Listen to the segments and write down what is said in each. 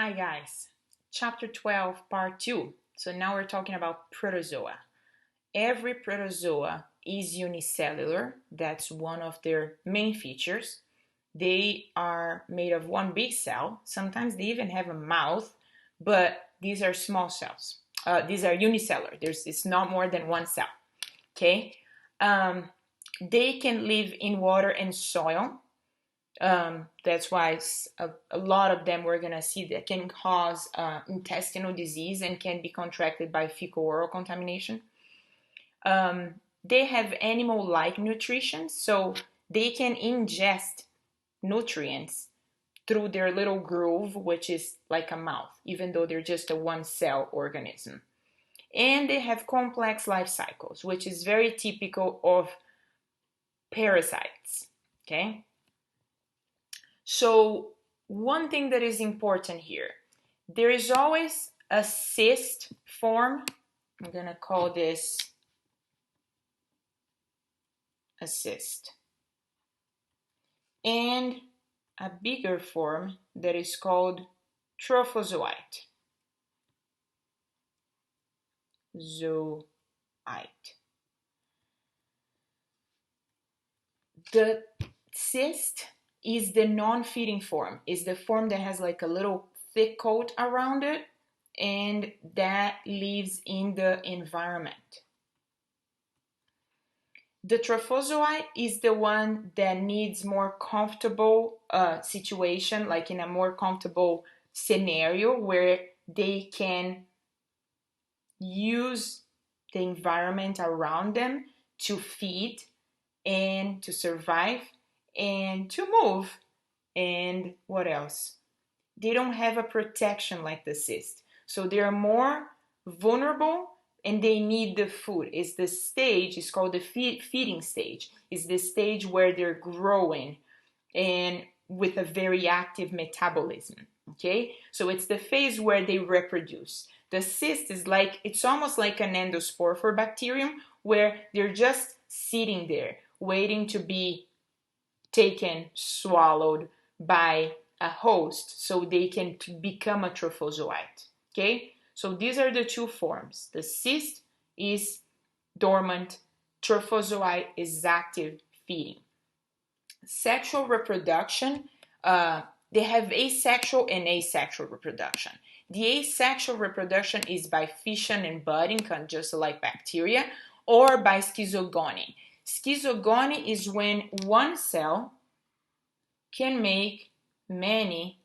Hi guys, chapter 12, part 2. So now we're talking about protozoa. Every protozoa is unicellular, that's one of their main features. They are made of one big cell, sometimes they even have a mouth, but these are small cells. These are unicellular, it's not more than one cell, okay? They can live in water and soil. That's why a lot of them we're going to see that can cause intestinal disease and can be contracted by fecal oral contamination. They have animal-like nutrition, so they can ingest nutrients through their little groove, which is like a mouth, even though they're just a one-cell organism. And they have complex life cycles, which is very typical of parasites, okay? So one thing that is important here, there is always a cyst form. I'm going to call this a cyst. And a bigger form that is called trophozoite. Zoite. The cyst is the non-feeding form, is the form that has like a little thick coat around it and that lives in the environment. The trophozoite is the one that needs more comfortable situation, like in a more comfortable scenario where they can use the environment around them to feed and to survive and to move. And what else? They don't have a protection like the cyst. So they are more vulnerable and they need the food. It's the stage, it's called the feeding stage. It's the stage where they're growing and with a very active metabolism. Okay? So it's the phase where they reproduce. The cyst is like, it's almost like an endospore for bacterium where they're just sitting there waiting to be taken, swallowed by a host so they can become a trophozoite. Okay? So these are the two forms. The cyst is dormant, trophozoite is active feeding. Sexual reproduction, they have asexual and asexual reproduction. The asexual reproduction is by fission and budding, just like bacteria, or by schizogony. Schizogony is when one cell can make many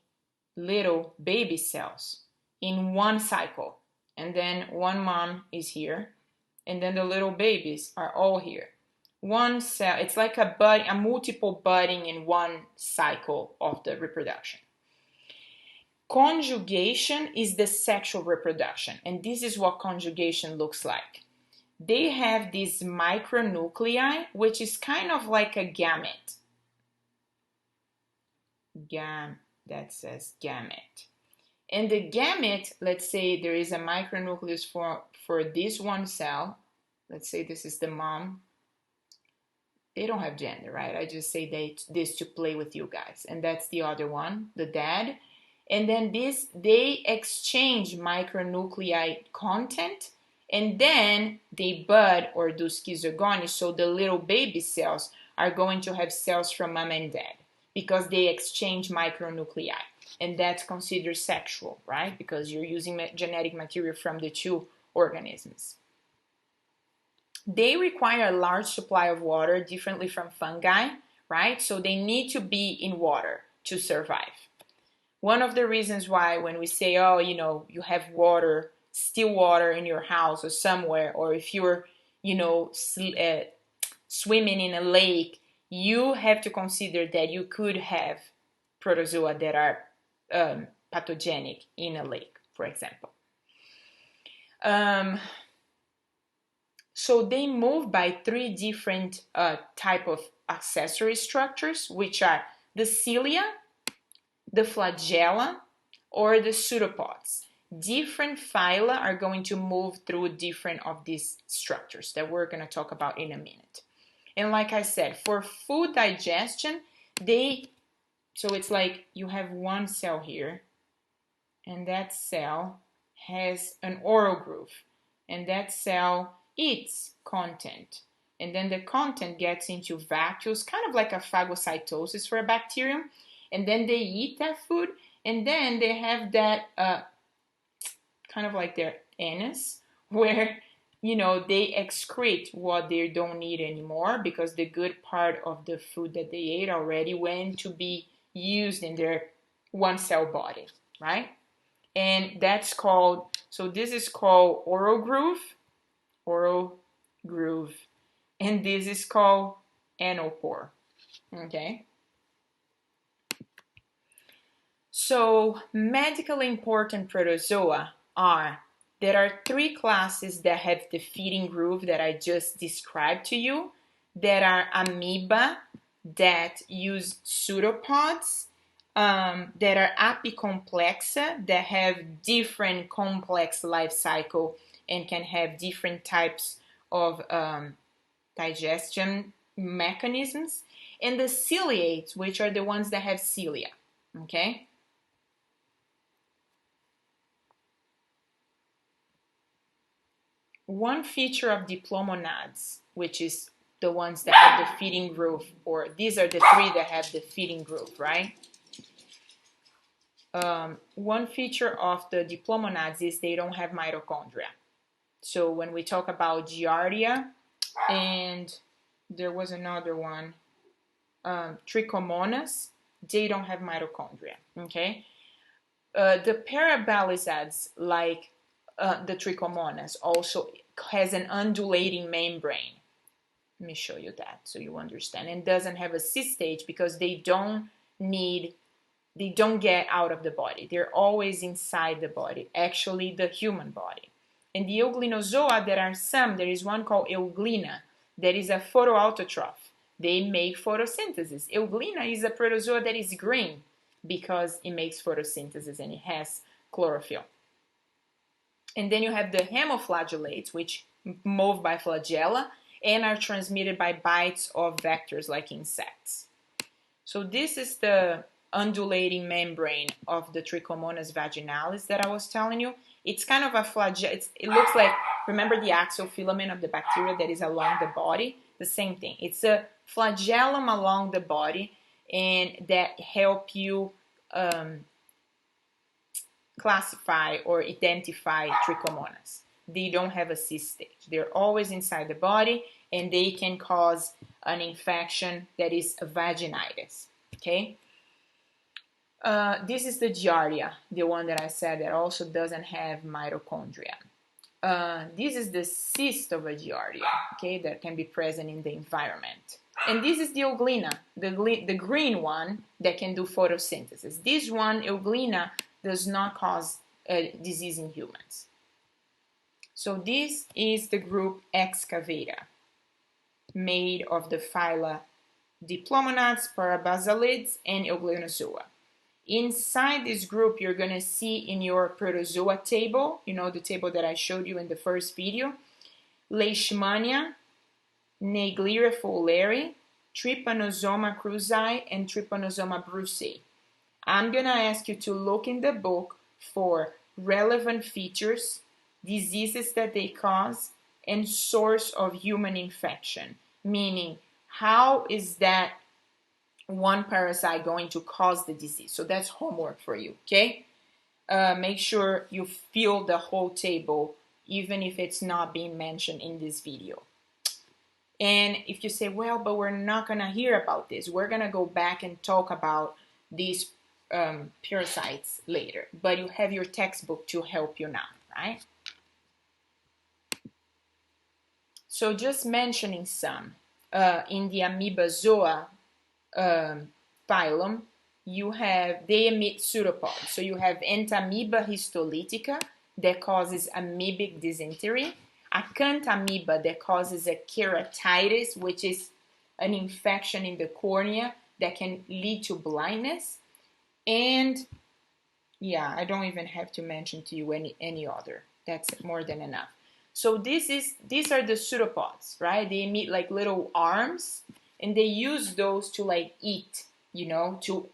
little baby cells in one cycle. And then one mom is here, and then the little babies are all here. One cell, it's like a multiple budding in one cycle of the reproduction. Conjugation is the sexual reproduction, and this is what conjugation looks like. They have these micronuclei, which is kind of like a gamete. That says gamete. And the gamete, let's say there is a micronucleus for this one cell. Let's say this is the mom. They don't have gender, right? I just say this to play with you guys. And that's the other one, the dad. And then they exchange micronuclei content and then they bud or do schizogony. So the little baby cells are going to have cells from mom and dad because they exchange micronuclei. And that's considered sexual, right? Because you're using genetic material from the two organisms. They require a large supply of water, differently from fungi, right? So they need to be in water to survive. One of the reasons why when we say, oh, you have water, still water in your house or somewhere, or if you're, swimming in a lake, you have to consider that you could have protozoa that are pathogenic in a lake, for example. So they move by three different type of accessory structures, which are the cilia, the flagella, or the pseudopods. Different phyla are going to move through different of these structures that we're going to talk about in a minute. And like I said, for food digestion, so it's like you have one cell here, and that cell has an oral groove, and that cell eats content, and then the content gets into vacuoles, kind of like a phagocytosis for a bacterium, and then they eat that food, and then they have that kind of like their anus, where they excrete what they don't need anymore, because the good part of the food that they ate already went to be used in their one cell body, right? And that's called, so this is called oral groove, and this is called anopore. Okay, so medically important protozoa are, there are three classes that have the feeding groove that I just described to you. There are amoeba that use pseudopods, that are apicomplexa that have different complex life cycle and can have different types of digestion mechanisms, and the ciliates, which are the ones that have cilia. Okay. One feature of diplomonads, which is the ones that have the feeding groove, or these are the three that have the feeding groove, right? One feature of the diplomonads is they don't have mitochondria. So when we talk about Giardia, and there was another one, Trichomonas, they don't have mitochondria, okay? The parabolizads, like the Trichomonas, also has an undulating membrane. Let me show you that so you understand. And doesn't have a cyst stage because they don't get out of the body. They're always inside the body, actually the human body. And the euglenozoa, there is one called euglena, that is a photoautotroph. They make photosynthesis. Euglena is a protozoa that is green because it makes photosynthesis and it has chlorophyll. And then you have the hemoflagellates, which move by flagella and are transmitted by bites of vectors like insects. So this is the undulating membrane of the Trichomonas vaginalis that I was telling you. It's kind of a flagella. It looks like, remember the axial filament of the bacteria that is along the body? The same thing. It's a flagellum along the body, and that help you classify or identify Trichomonas. They don't have a cyst stage. They're always inside the body, and they can cause an infection that is a vaginitis. Okay? This is the Giardia, the one that I said that also doesn't have mitochondria. This is the cyst of a Giardia, okay, that can be present in the environment. And this is the Euglena, the green one that can do photosynthesis. This one, Euglena, does not cause disease in humans. So this is the group Excavata, made of the phyla Diplomonads, Parabasalids, and Euglenozoa. Inside this group, you're going to see in your protozoa table, the table that I showed you in the first video, Leishmania, Naegleria fowleri, Trypanosoma cruzi, and Trypanosoma brucei. I'm going to ask you to look in the book for relevant features, diseases that they cause, and source of human infection, meaning how is that one parasite going to cause the disease. So that's homework for you, okay? Make sure you fill the whole table, even if it's not being mentioned in this video. And if you say, well, but we're not going to hear about this, we're going to go back and talk about these parasites later. But you have your textbook to help you now, right? So just mentioning some. In the Amoebozoa phylum, they emit pseudopods. So you have Entamoeba histolytica that causes amoebic dysentery, Acanthamoeba that causes a keratitis, which is an infection in the cornea that can lead to blindness. And yeah, I don't even have to mention to you any other. That's more than enough. So these are the pseudopods, right? They emit like little arms, and they use those to like eat, to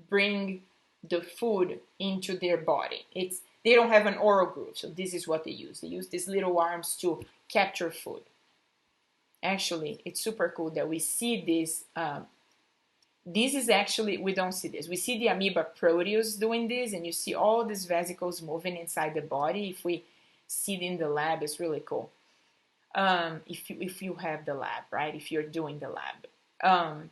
bring the food into their body. They don't have an oral groove, so this is what they use. They use these little arms to capture food. Actually, it's super cool that we see this. This is actually, we don't see this. We see the amoeba Proteus doing this, and you see all these vesicles moving inside the body. If we see it in the lab, it's really cool. If you have the lab, right? If you're doing the lab.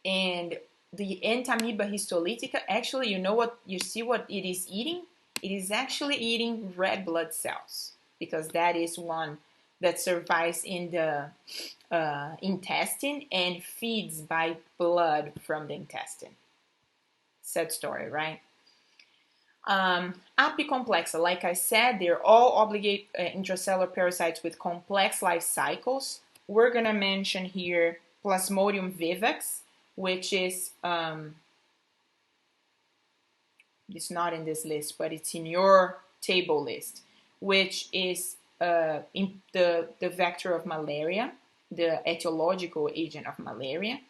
And the Entamoeba histolytica, actually, you know what? You see what it is eating? It is actually eating red blood cells, because that is one that survives in the intestine and feeds by blood from the intestine. Sad story, right? Apicomplexa, like I said, they're all obligate intracellular parasites with complex life cycles. We're gonna mention here Plasmodium vivax, which is it's not in this list, but it's in your table list, which is in the vector of malaria, the etiological agent of malaria.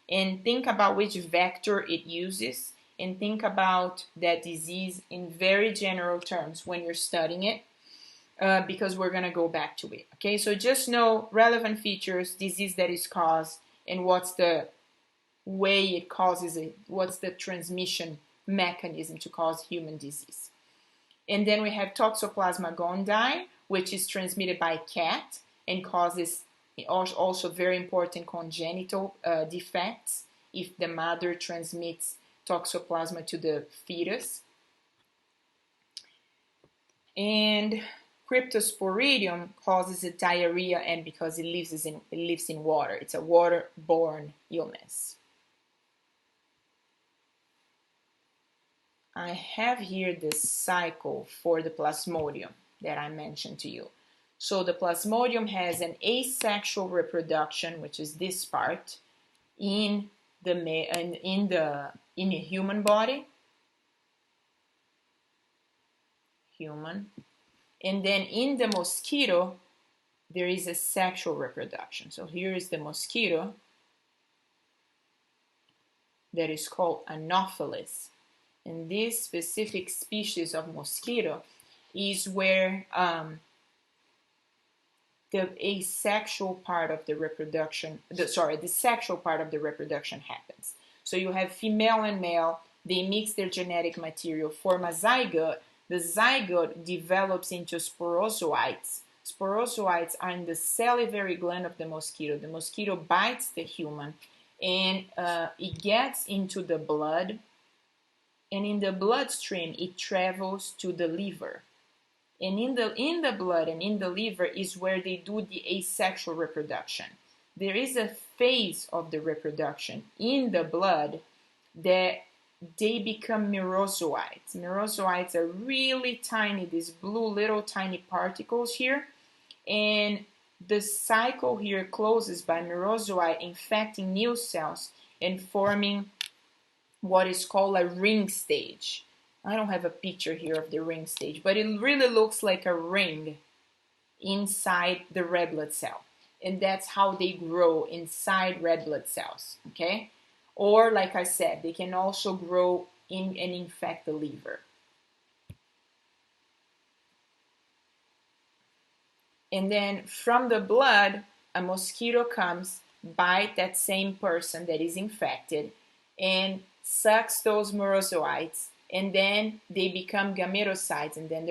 And think about which vector it uses, and think about that disease in very general terms when you're studying it, because we're going to go back to it. Okay, so just know relevant features, disease that is caused, and what's the way it causes it, what's the transmission mechanism to cause human disease. And then we have Toxoplasma gondii, which is transmitted by cat and causes also very important congenital defects if the mother transmits Toxoplasma to the fetus. And Cryptosporidium causes a diarrhea, and because it lives in water, it's a waterborne illness. I have here the cycle for the Plasmodium that I mentioned to you. So the Plasmodium has an asexual reproduction, which is this part, in a human body. Human. And then in the mosquito, there is a sexual reproduction. So here is the mosquito that is called Anopheles. And this specific species of mosquito is where the asexual part of the reproduction, the sexual part of the reproduction happens. So you have female and male, they mix their genetic material, form a zygote. The zygote develops into sporozoites. Sporozoites are in the salivary gland of the mosquito. The mosquito bites the human, and it gets into the blood. And in the bloodstream, it travels to the liver. And in the blood and in the liver is where they do the asexual reproduction. There is a phase of the reproduction in the blood that they become merozoites. Merozoites are really tiny, these blue little tiny particles here. And the cycle here closes by merozoite infecting new cells and forming what is called a ring stage. I don't have a picture here of the ring stage, but it really looks like a ring inside the red blood cell. And that's how they grow inside red blood cells, okay? Or, like I said, they can also grow in and infect the liver. And then from the blood, a mosquito comes, bites that same person that is infected, and sucks those merozoites, and then they become gametocytes, and then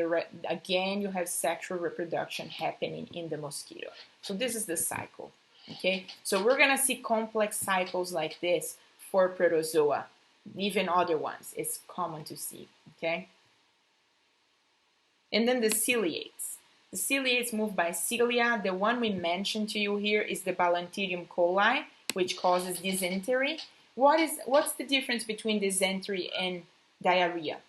again you have sexual reproduction happening in the mosquito. So this is the cycle, okay? So we're gonna see complex cycles like this for protozoa, even other ones. It's common to see, okay? And then the ciliates. The ciliates move by cilia. The one we mentioned to you here is the Balantidium coli, which causes dysentery. What's the difference between dysentery and diarrhea?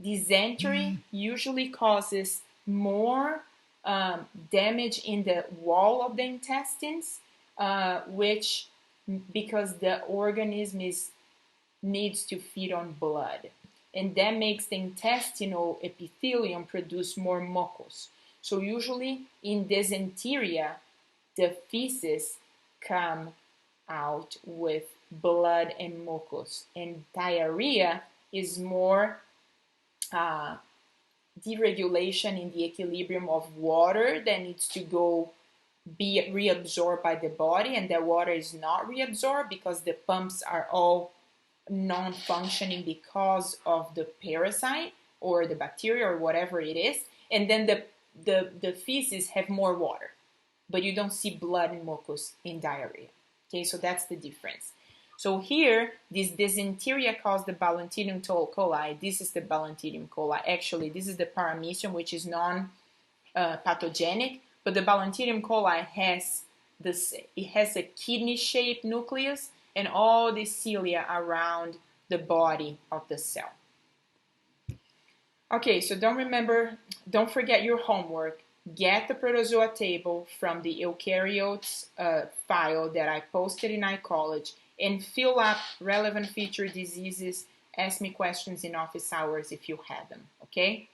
Dysentery usually causes more damage in the wall of the intestines, which because the organism needs to feed on blood, and that makes the intestinal epithelium produce more mucus. So usually in dysentery, the feces come out with blood and mucus, and diarrhea is more deregulation in the equilibrium of water that needs to go be reabsorbed by the body, and that water is not reabsorbed because the pumps are all non-functioning because of the parasite or the bacteria or whatever it is. And then the feces have more water, but you don't see blood in mucus in diarrhea. Okay, so that's the difference. So here, this dysenteria caused the Balantidium coli. This is the Balantidium coli. Actually, this is the paramecium, which is non-pathogenic, but the Balantidium coli has this. It has a kidney-shaped nucleus and all the cilia around the body of the cell. Okay, so don't forget your homework. Get the protozoa table from the eukaryotes file that I posted in iCollege and fill up relevant feature diseases. Ask me questions in office hours if you have them, okay?